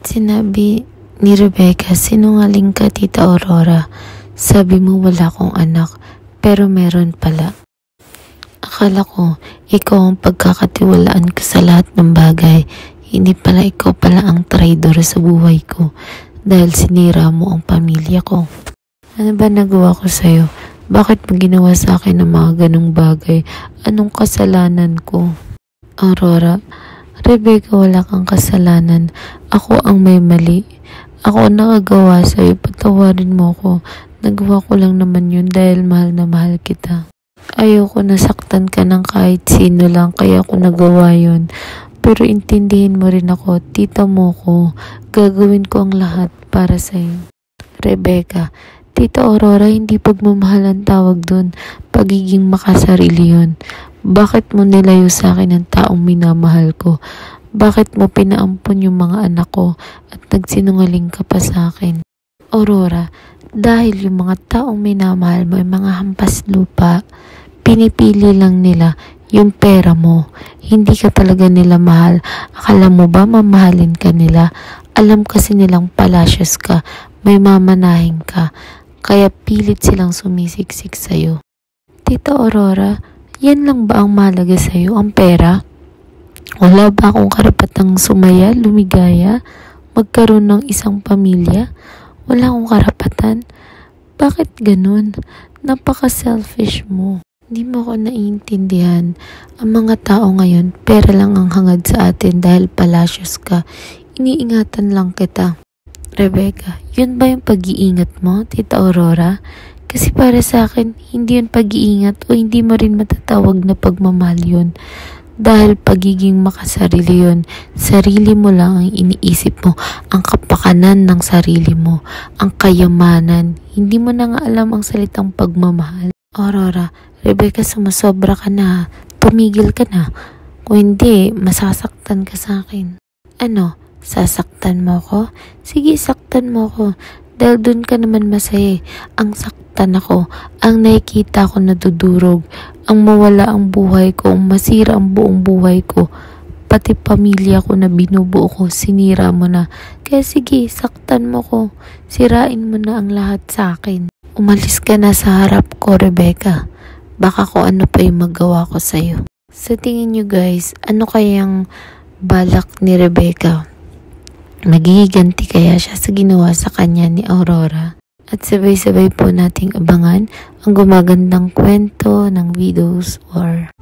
Bakit sinabi ni Rebecca, sinungaling ka, Tita Aurora? Sabi mo wala akong anak, pero meron pala. Akala ko, ikaw ang pagkakatiwalaan ko sa lahat ng bagay. Hindi pala ikaw pala ang traidor sa buhay ko dahil sinira mo ang pamilya ko. Ano ba nagawa ko sa'yo? Bakit mo ginawa sa akin ng mga ganong bagay? Anong kasalanan ko? Aurora, Rebecca, wala kang kasalanan. Ako ang may mali. Ako ang nakagawa sa'yo. Patawarin mo ko. Nagawa ko lang naman yun dahil mahal na mahal kita. Ayoko nasaktan ka ng kahit sino lang kaya ako nagawa yun. Pero intindihin mo rin ako, tita mo ko. Gagawin ko ang lahat para sa'yo. Rebecca, Tita Aurora, hindi pagmamahal ang tawag dun. Pagiging makasarili yun. Bakit mo nilayo sa akin ang taong minamahal ko? Bakit mo pinaampon yung mga anak ko at nagsinungaling ka pa sa akin? Aurora, dahil yung mga taong minamahal mo ay mga hampas lupa, pinipili lang nila yung pera mo. Hindi ka talaga nila mahal. Akala mo ba mamahalin ka nila? Alam kasi nilang palasyos ka, may mamanahin ka, kaya pilit silang sumisiksik sa'yo. Tita Aurora, yan lang ba ang mahalaga sa'yo, ang pera? Wala ba akong karapatang sumaya, lumigaya, magkaroon ng isang pamilya? Wala akong karapatan? Bakit ganun? Napaka-selfish mo. Hindi mo ko naiintindihan. Ang mga tao ngayon, pera lang ang hangad sa atin dahil palasyos ka. Iniingatan lang kita. Rebecca, yun ba yung pag-iingat mo, Tita Aurora? Kasi para sa akin, hindi yun pag-iingat o hindi mo rin matatawag na pagmamahal yun. Dahil pagiging makasarili yun, sarili mo lang ang iniisip mo, ang kapakanan ng sarili mo, ang kayamanan. Hindi mo na nga alam ang salitang pagmamahal. Aurora, Rebecca, sumasobra ka na. Tumigil ka na. Kung hindi, masasaktan ka sa akin. Ano? Sasaktan mo ko? Sige, saktan mo ko. Dahil dun ka naman masaya. Ang saktan ako, ang nakikita ko nadudurog, ang mawala ang buhay ko, ang masira ang buong buhay ko, pati pamilya ko na binubuo ko, sinira mo na. Kaya sige, saktan mo ko. Sirain mo na ang lahat sa akin. Umalis ka na sa harap ko, Rebecca. Baka ko ano pa yung magawa ko sa'yo. Sa tingin nyo guys, ano kayang balak ni Rebecca? Magigiganti kaya siya sa ginawa sa kanya ni Aurora? At sabay-sabay po nating abangan ang gumagandang kwento ng Widow's War.